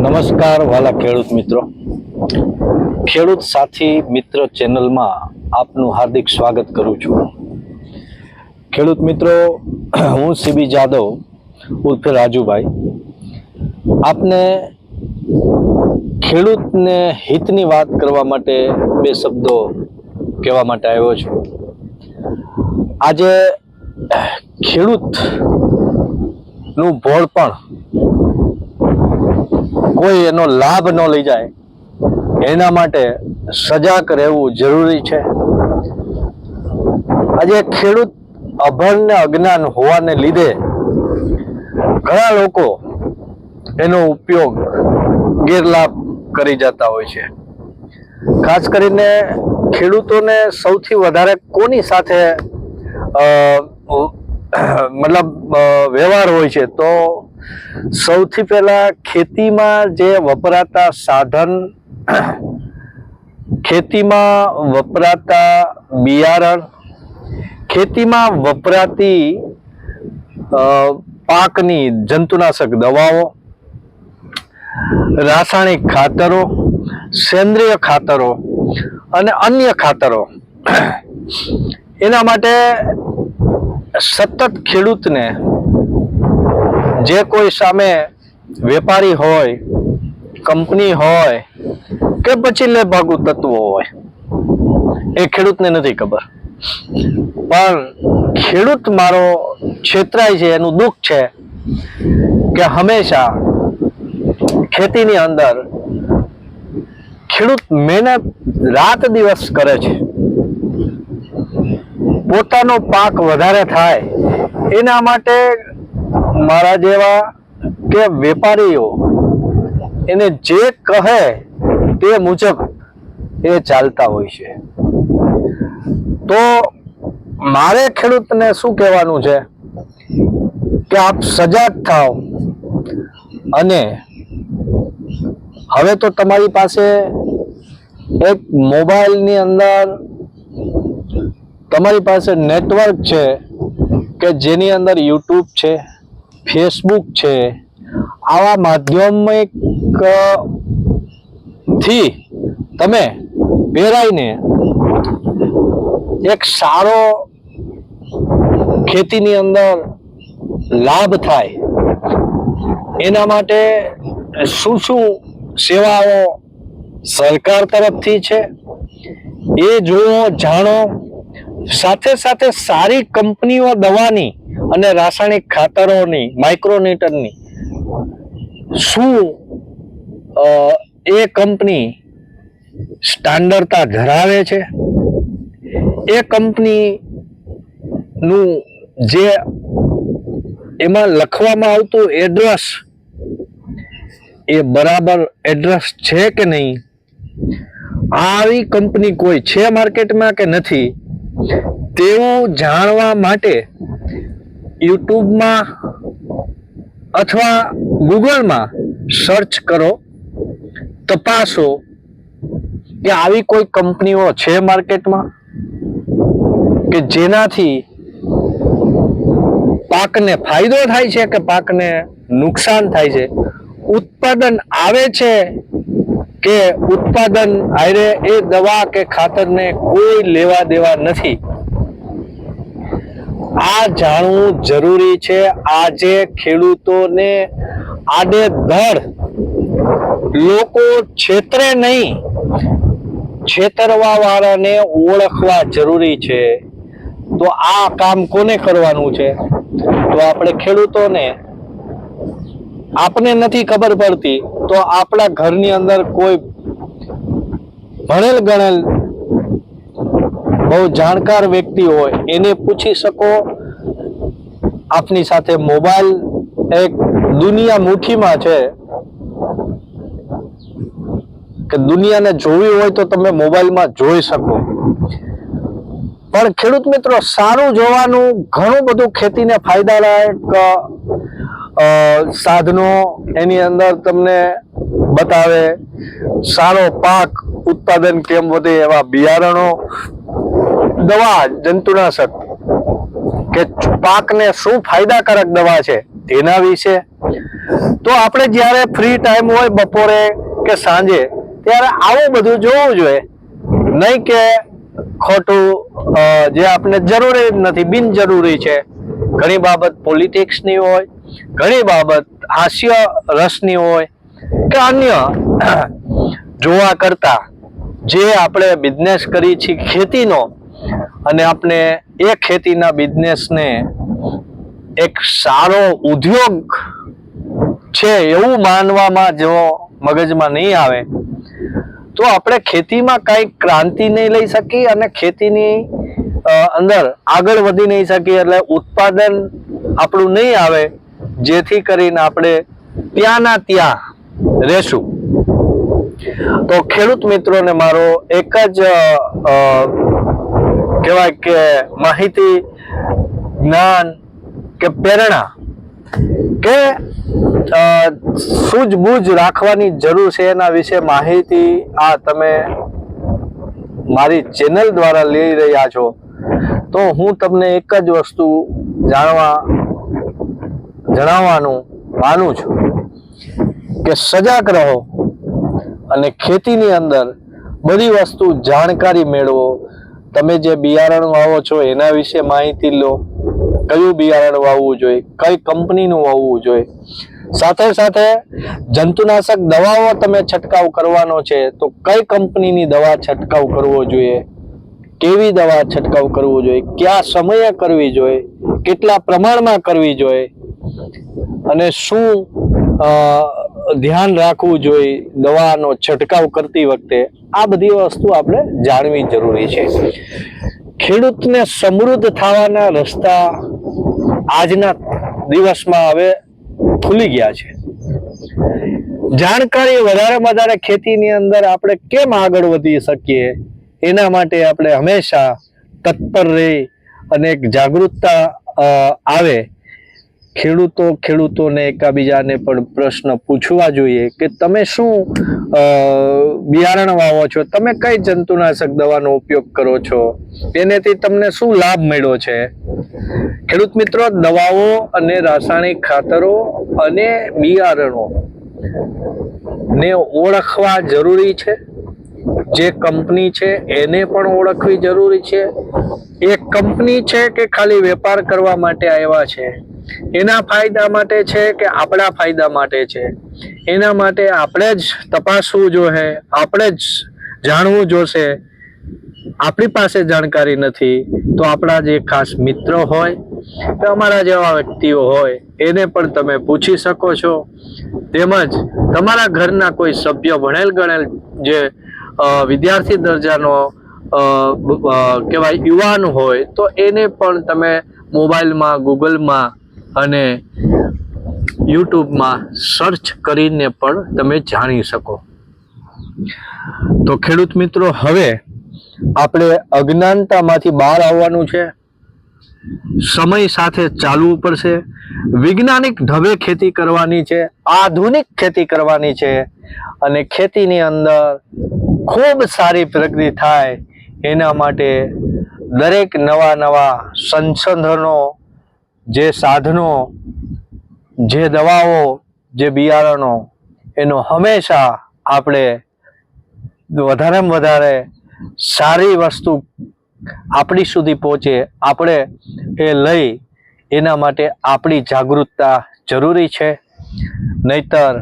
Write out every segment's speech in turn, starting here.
નમસ્કાર વાલા ખેડૂત મિત્રો, ખેડૂત સાથી મિત્ર ચેનલમાં આપનું હાર્દિક સ્વાગત કરું છું. ખેડૂત મિત્રો, હું સીબી જાદવ ઉર્ફે રાજુભાઈ આપને ખેડૂતને હિતની વાત કરવા માટે બે શબ્દો કહેવા માટે આવ્યો છું. આજે ખેડૂતનું ભોળપણ કોઈ એનો લાભ ન લઈ જાય એના માટે સજાગ રહેવું જરૂરી છે. આજે ખેડૂત અભણ ને અજ્ઞાન હોવાને લીધે ઘણા લોકો એનો ઉપયોગ ગેરલાભ કરી જતા હોય છે. ખાસ કરીને ખેડૂતોને સૌથી વધારે કોની સાથે વ્યવહાર હોય છે તો સૌથી પહેલા ખેતીમાં જે વપરાતા સાધન, ખેતીમાં વપરાતા બિયારણ, ખેતીમાં વપરાતી પાકની જંતુનાશક દવાઓ, રાસાયણિક ખાતરો, સેન્દ્રિય ખાતરો અને અન્ય ખાતરો, એના માટે સતત ખેડૂતને જે કોઈ સામે વેપારી હોય, કંપની હોય કે પછી લેભાગુ તત્વો હોય, એ ખેડૂતને નથી ખબર. પણ ખેડૂત મારો છેતરાય છે એનું દુઃખ છે કે હંમેશા ખેતીની અંદર ખેડૂત મહેનત રાત દિવસ કરે છે. પોતાનો પાક વધારે થાય એના માટે મારા જેવા કે વેપારીઓ એને જે કહે તે મુજબ એ ચાલતા હોય છે. તો મારે ખેડૂતને શું કહેવાનું છે કે આપ સજાગ થાઓ અને હવે તો તમારી પાસે એક મોબાઈલની અંદર તમારી પાસે નેટવર્ક છે કે જેની અંદર યુટ્યુબ છે, ફેસબુક છે. આવા માધ્યમિકથી તમે પહેરાઈને એક સારો ખેતીની અંદર લાભ થાય એના માટે શું શું સેવાઓ સરકાર તરફથી છે એ જુઓ, જાણો. સાથે સાથે સારી કંપનીઓ દવાની અને રાસાયણિક ખાતરોની, માઇક્રોન્યુટ્રનની શું એ કંપની સ્ટાન્ડર્ડતા ધરાવે છે, એ કંપનીનું જે એમાં લખવામાં આવતું એડ્રેસ એ બરાબર એડ્રેસ છે કે નહીં, આવી કંપની કોઈ છે માર્કેટમાં કે નથી, તેવું જાણવા માટે યુટ્યુબમાં અથવા ગૂગલમાં સર્ચ કરો, તપાસો કે આવી કોઈ કંપનીઓ છે માર્કેટમાં કે જેનાથી પાકને ફાયદો થાય છે કે પાકને નુકસાન થાય છે, ઉત્પાદન આવે છે કે ઉત્પાદન આરે એ દવા કે ખાતરને કોઈ લેવા દેવા નથી. આ જાણવું જરૂરી છે. આજે ખેડૂતોને આડેધડ લોકો છેતરે નહીં, છેતરવા વાળાને ઓળખવા જરૂરી છે. તો આ કામ કોને કરવાનું છે? તો આપણે ખેડૂતોને, આપને નથી ખબર પડતી તો આપણા ઘરની અંદર કોઈ ભણેલ ગણેલ બહુ જાણકાર વ્યક્તિ હોય એને પૂછી શકો. આપની સાથે મોબાઈલ એક દુનિયા મુઠ્ઠીમાં છે કે દુનિયાને જોવી હોય તો તમે મોબાઈલમાં જોઈ શકો. પણ ખેડૂત મિત્રો, સારું જોવાનું ઘણું બધું ખેતીને ફાયદાલાયક સાધનો એની અંદર તમને બતાવે. સારો પાક ઉત્પાદન કેમ વધે એવા બિયારણો, દવા, જંતુનાશક કે પાકને શું ફાયદાકારક દવા છે તેના વિશે તો આપણે જ્યારે ફ્રી ટાઈમ હોય બપોરે કે સાંજે ત્યારે આવું બધું જોવું જોઈએ, નહીં કે ખોટું જે આપણે જરૂરી નથી, બિનજરૂરી છે. ઘણી બાબત પોલિટિક્સની હોય, ઘણી બાબત હાસ્ય રસની હોય કે અન્ય જોવા કરતા જે આપણે બિઝનેસ કરી છીએ ખેતીનો, અને આપણે એ ખેતીના બિઝનેસને એક સારો ઉદ્યોગ છે એવું માનવામાં જો મગજમાં નહીં આવે તો આપણે ખેતીમાં કંઈ ક્રાંતિ નહીં લઈ શકીએ અને ખેતીની અંદર આગળ વધી નહીં શકીએ. એટલે ઉત્પાદન આપણું નહીં આવે, જેથી કરીને આપણે ત્યાંના ત્યાં રહેશું. તો ખેડૂત મિત્રોને મારો એક જ કહેવાય કે માહિતી, જ્ઞાન કે પ્રેરણા કે સૂઝબૂઝ રાખવાની જરૂર છે એના વિશે માહિતી આ તમે મારી ચેનલ દ્વારા લઈ રહ્યા છો. તો હું તમને એક જ વસ્તુ જણાવવાનું માનું છું કે સજાગ રહો અને ખેતીની અંદર બધી વસ્તુ જાણકારી મેળવો. તમે જે બિયારણ વાવો છો એના વિશે માહિતી લો, કયું બિયારણ વાવવું જોઈએ, કઈ કંપનીનું વાવવું જોઈએ. સાથે સાથે જંતુનાશક દવાઓ તમે છંટકાવ કરવાનો છે તો કઈ કંપનીની દવા છંટકાવ કરવો જોઈએ, કેવી દવા છંટકાવ કરવો જોઈએ, કયા સમયે કરવી જોઈએ, કેટલા પ્રમાણમાં કરવી જોઈએ અને શું ધ્યાન રાખવું જોઈએ દવાનો છંટકાવ કરતી વખતે, આ બધી વસ્તુ આપણે જાણવી જરૂરી છે. ખેડૂતને સમૃદ્ધ થવાના રસ્તા આજના દિવસમાં હવે ખુલી ગયા છે. જાણકારી વધારે ખેતીની અંદર આપણે કેમ આગળ વધી શકીએ એના માટે આપણે હંમેશા તત્પર રહી અને એક જાગૃતતા આવે. ખેડૂતોને એકાબીજાને પણ પ્રશ્ન પૂછવા જોઈએ કે તમે શું બિયારણ વાવો છો, તમે કઈ જંતુનાશક દવાનો ઉપયોગ કરો છો, એનેથી તમને શું લાભ મળ્યો છે. ખેડૂત મિત્રો, દવાઓ અને રાસાયણિક ખાતરો અને બિયારણો ને ઓળખવા જરૂરી છે. જે કંપની છે એને પણ ઓળખવી જરૂરી છે. એક કંપની છે કે ખાલી વેપાર કરવા માટે આવ્યા છે, એના ફાયદા માટે છે કે આપણા ફાયદા માટે છે, એના માટે આપણે જ તપાસવું જોઈએ, આપણે જ જાણવું જોશે. આપણી પાસે જાણકારી નથી તો આપણા જે ખાસ મિત્રો હોય કે અમારા જેવા વ્યક્તિઓ હોય એને પણ તમે પૂછી શકો છો. તેમજ તમારા ઘરના કોઈ સભ્ય ભણેલ ગણેલ જે વિદ્યાર્થી દરજાનો કહેવાય યુવાન હોય તો એને પણ તમે મોબાઈલમાં, ગૂગલમાં અને યુટ્યુબમાં સર્ચ કરીને પણ તમે જાણી શકો. તો ખેડૂત મિત્રો, હવે આપણે અજ્ઞાનતામાંથી બહાર આવવાનું છે, સમય સાથે ચાલવું પડશે, વૈજ્ઞાનિક ઢબે ખેતી કરવાની છે, આધુનિક ખેતી કરવાની છે અને ખેતીની અંદર ખૂબ સારી પ્રગતિ થાય એના માટે દરેક નવા સંશોધનો, જે સાધનો, જે દવાઓ, જે બિયારણો, એનો હંમેશા આપણે વધારેમાં વધારે સારી વસ્તુ આપણી સુધી પહોંચે આપણે એ લઈ એના માટે આપણી જાગૃતતા જરૂરી છે. નહીતર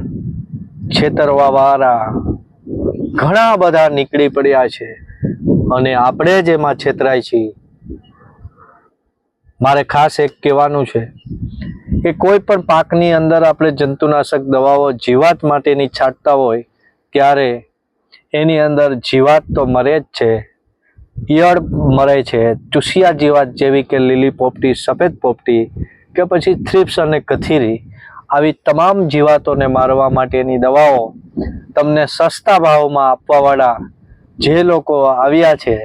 છેતરવાવાળા ઘણા બધા નીકળી પડ્યા છે અને આપણે જ એમાં છેતરાય છીએ. મારે ખાસ એક કહેવાનું છે કે કોઈ પણ પાકની અંદર આપણે જંતુનાશક દવાઓ જીવાત માટેની છાંટતા હોય ત્યારે એની અંદર જીવાત તો મરે જ છે, ઈયળ મરે છે, ચૂસિયા જીવાત જેવી કે લીલી પોપટી, સફેદ પોપટી કે પછી થ્રિપ્સ અને કથીરી, આવી તમામ જીવાતોને મારવા માટેની દવાઓ તમને સસ્તા ભાવમાં આપવાવાળા જે લોકો આવ્યા છે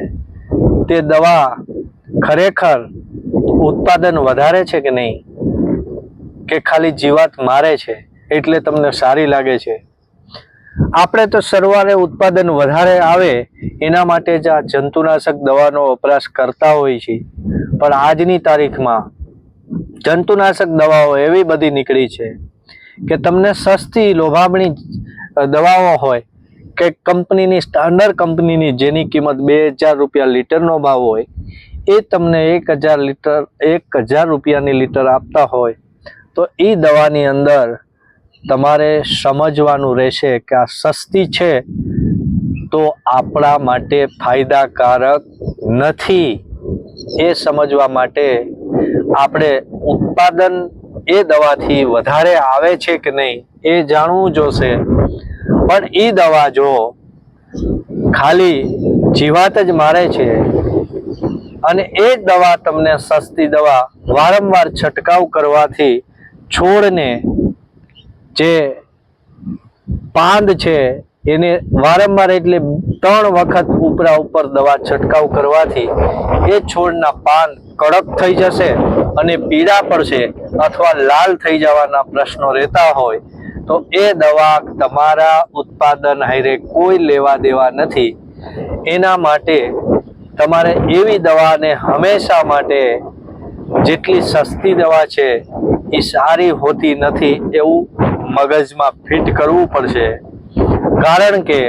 તે દવા ખરેખર ઉત્પાદન વધારે છે કે નહીં, કે ખાલી જીવાત મારે છે એટલે તમને સારી લાગે છે. આપણે તો સરવારે ઉત્પાદન વધારે આવે એના માટે જ આ જંતુનાશક દવાનો વપરાશ કરતા હોઈએ છીએ. પણ આજની તારીખમાં જંતુનાશક દવાઓ એવી બધી નીકળી છે કે તમને સસ્તી લોભામણી દવાઓ હોય કે કંપનીની સ્ટાન્ડર્ડ કંપનીની જેની કિંમત 2000 રૂપિયા લીટરનો ભાવ હોય એ તમને 1000 રૂપિયાની લીટર આપતા હોય તો એ દવાની અંદર તમારે સમજવાનું રહેશે કે આ સસ્તી છે તો આપણા માટે ફાયદાકારક નથી. એ સમજવા માટે આપણે ઉત્પાદન એ દવાથી વધારે આવે છે કે નહીં એ જાણવું જોશે. પણ એ દવા જો ખાલી જીવાત જ મારે છે અને એ દવા તમને સસ્તી દવા વારંવાર છંટકાવ કરવાથી છોડને જે પાંદ છે એને વારંવાર એટલે 3 વખત ઉપરા ઉપર દવા છંટકાવ કરવાથી એ છોડના પાન કડક થઈ જશે અને પીળા પડશે અથવા લાલ થઈ જવાના પ્રશ્નો રહેતા હોય તો એ દવા તમારા ઉત્પાદન હારે કોઈ લેવા દેવા નથી. એના માટે તમારે એવી દવાને હંમેશા માટે જેટલી સસ્તી દવા છે એ સારી હોતી નથી એવું મગજમાં ફિટ કરવું પડશે. કારણ કે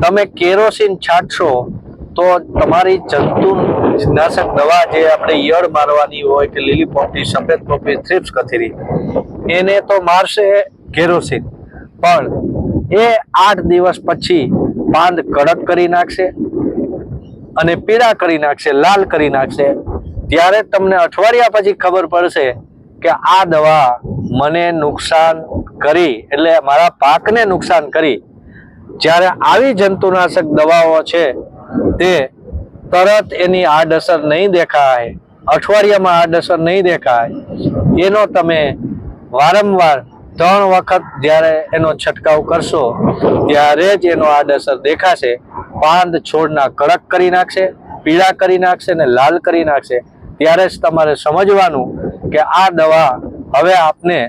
તમે કેરોસીન છાંટશો તો તમારી જંતુનાશક દવા જે આપણે ઈયળ મારવાની હોય કે લીલી પોપટી, સફેદ પોપટી, થ્રિપ્સ કથેરી એને તો મારશે કેરોસીન, પણ એ 8 દિવસ પછી પાંદ કડક કરી નાખશે અને પીળા કરી નાખશે, લાલ કરી નાખશે. ત્યારે તમને અઠવાડિયા પછી ખબર પડશે કે આ દવા મને નુકસાન કરી, એટલે મારા પાકને નુકસાન કરી. જ્યારે આવી જંતુનાશક દવાઓ છે તે તરત એની આડઅસર નહીં દેખાય, અઠવાડિયામાં આડઅસર નહીં દેખાય. એનો તમે વારંવાર 3 વખત જ્યારે એનો છંટકાવ કરશો ત્યારે જ એનો આડઅસર દેખાશે. પાંદ છોડના કડક કરી નાખશે, પીળા કરી નાખશે અને લાલ કરી નાખશે. ત્યારે જ તમારે સમજવાનું કે આ દવા હવે આપને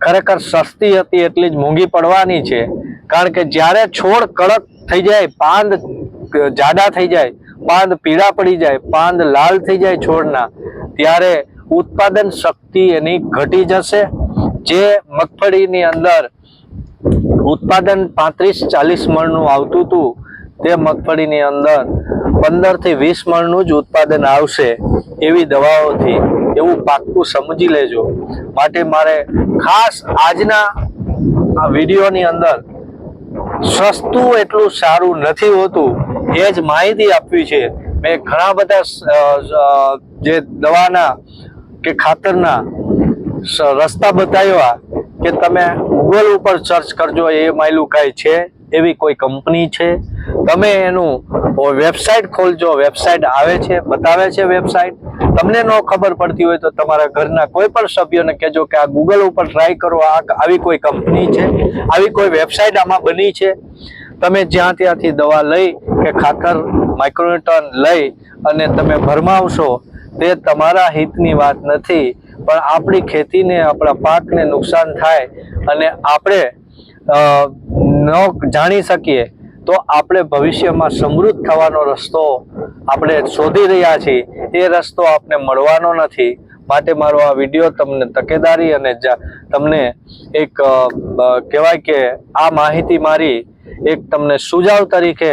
ખરેખર સસ્તી હતી એટલી જ મોંઘી પડવાની છે. કારણ કે જ્યારે છોડ કડક થઈ જાય, પાંદ જાડા થઈ જાય, પાંદ પીળા પડી જાય, પાંદ લાલ થઈ જાય છોડના, ત્યારે ઉત્પાદન શક્તિ એની ઘટી જશે. જે મગફળીની અંદર ઉત્પાદન 35-40 મણનું આવતું હતું તે મગફળીની અંદર 15 થી 20 મણનું જ ઉત્પાદન આવશે એવી દવાઓથી. એવું પાક્કું સમજી લેજો. માટે મારે ખાસ આજના આ વિડીયોની અંદર સસ્તું એટલું સારું નથી હોતું એ જ માહિતી આપવી છે. મેં ઘણા બધા જે દવાના કે ખાતરના રસ્તા બતાવ્યા કે તમે ગૂગલ ઉપર સર્ચ કરજો, એ માયલું કાંઈ છે એવી કોઈ કંપની છે. તમે એનું વેબસાઇટ ખોલજો, વેબસાઇટ આવે છે, બતાવે છે વેબસાઇટ. તમને ન ખબર પડતી હોય તો તમારા ઘરના કોઈ પણ સભ્યોને કહેજો કે આ ગૂગલ ઉપર ટ્રાય કરો, આવી કોઈ કંપની છે, આવી કોઈ વેબસાઇટ આમાં બની છે. તમે જ્યાં ત્યાંથી દવા લઈ કે ખાતર માઇક્રોન્યુટ્રન લઈ અને તમે ભરમાવશો તે તમારા હિતની વાત નથી, પણ આપણી ખેતીને, આપણા પાકને નુકસાન થાય અને આપણે ન જાણી શકીએ તો આપણે ભવિષ્યમાં સમૃદ્ધ થવાનો રસ્તો આપણે શોધી રહ્યા છીએ, એ રસ્તો આપને મળવાનો નથી. માટે મારો આ વિડીયો તમને તકેદારી અને તમને એક કહેવાય કે આ માહિતી મારી એક તમને સુઝાવ તરીકે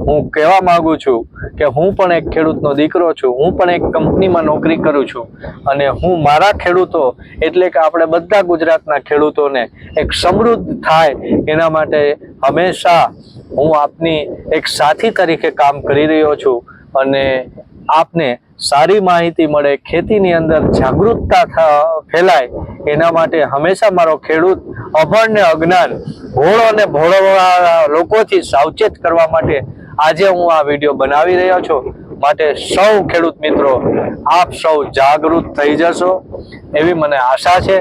હું કહેવા માંગુ છું કે હું પણ એક ખેડૂતનો દીકરો છું, હું પણ એક કંપનીમાં નોકરી કરું છું અને હું મારા ખેડૂતો એટલે કે આપણે બધા ગુજરાતના ખેડૂતોને એક સમૃદ્ધ થાય એના માટે હંમેશા હું આપની એક સાથી તરીકે કામ કરી રહ્યો છું અને આપને સારી માહિતી મળે, ખેતીની અંદર જાગૃતતા ફેલાય એના માટે હંમેશા મારો ખેડૂત અભણ ને અજ્ઞાન, ભોળો અને ભોળાવાળા લોકોથી સાવચેત કરવા માટે આજે હું આ વિડીયો બનાવી રહ્યો છું. માટે સૌ ખેડૂત મિત્રો આપ સૌ જાગૃત થઈ જશો એવી મને આશા છે.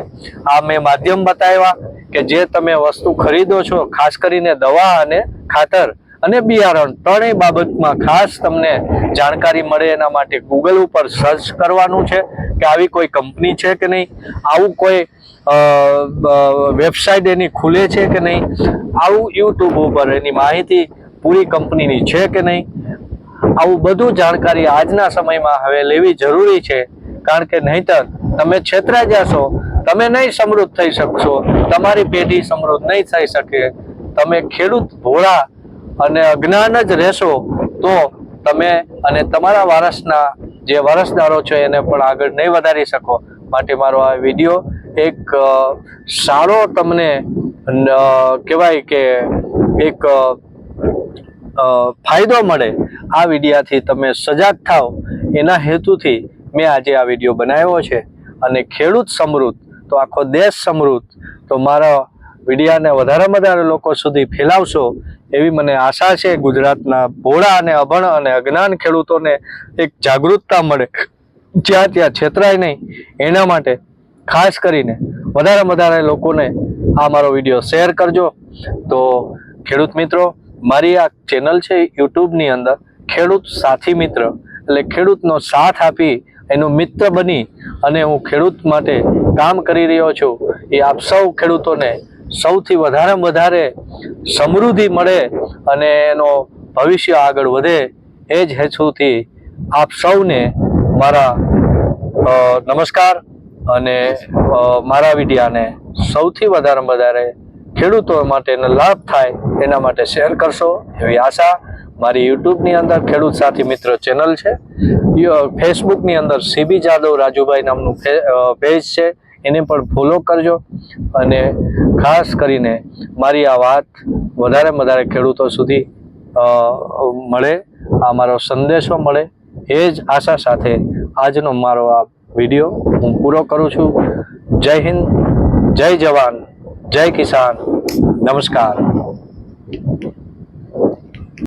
આ મેં માધ્યમ બતાવ્યા કે જે તમે વસ્તુ ખરીદો છો, ખાસ કરીને દવા અને ખાતર અને બિયારણ ત્રણેય બાબતમાં ખાસ તમને જાણકારી મળે એના માટે ગૂગલ ઉપર સર્ચ કરવાનું છે કે આવી કોઈ કંપની છે કે નહીં, આવું કોઈ વેબસાઇટ એની ખુલે છે કે નહીં, આવું યુટ્યુબ ઉપર એની માહિતી પૂરી કંપનીની છે કે નહીં, આવું બધું જાણકારી આજના સમયમાં હવે લેવી જરૂરી છે. કારણ કે નહીંતર તમે છેતરાઈ જશો તમે નહીં સમૃદ્ધ થઈ શકશો, તમારી પેઢી સમૃદ્ધ નહીં થઈ શકે, તમે ખેડૂત ભોળા અને અજ્ઞાન જ રહેશો તો તમે અને તમારા વારસના જે વારસદારો છે એને પણ આગળ નહીં વધારી શકો. માટે મારો આ વિડીયો એક સારો તમને કહેવાય કે એક ફાયદો મળે, આ વિડીયાથી તમે સજાગ થાવ એના હેતુથી મેં આજે આ વિડીયો બનાવ્યો છે. અને ખેડૂત સમૃદ્ધ તો આખો દેશ સમૃદ્ધ. તો મારા વિડીયાને વધારેમાં વધારે લોકો સુધી ફેલાવશો એવી મને આશા છે. ગુજરાતના ભોળા અને અભણ અને અજ્ઞાન ખેડૂતોને એક જાગૃતતા મળે, જ્યાં ત્યાં છેતરાય નહીં, એના માટે ખાસ કરીને વધારેમાં વધારે લોકોને આ મારો વિડીયો શેર કરજો. તો ખેડૂત મિત્રો, મારી આ ચેનલ છે યુટ્યુબની અંદર ખેડૂત સાથી મિત્ર, એટલે ખેડૂતનો સાથ આપી એનો મિત્ર બની અને હું ખેડૂત માટે કામ કરી રહ્યો છું. એ આપ સૌ ખેડૂતોને સૌથી વધારેમાં વધારે સમૃદ્ધિ મળે અને એનો ભવિષ્ય આગળ વધે, એ જ હેતુથી આપ સૌને મારા નમસ્કાર. અને મારા વિડીયાને સૌથી વધારેમાં વધારે ખેડૂતો માટેનો લાભ થાય એના માટે શેર કરશો એવી આશા. મારી યુટ્યુબની અંદર ખેડૂત સાથી મિત્ર ચેનલ છે, ફેસબુકની અંદર સીબી જાદવ રાજુભાઈ નામનું પેજ છે, એને પણ ફોલો કરજો. અને ખાસ કરીને મારી આ વાત વધારેમાં વધારે ખેડૂતો સુધી મળે, આ મારો સંદેશો મળે, એ જ આશા સાથે આજનો મારો આ વિડીયો હું પૂરો કરું છું. જય હિન્દ, જય જવાન, જય કિસાન, નમસ્કાર.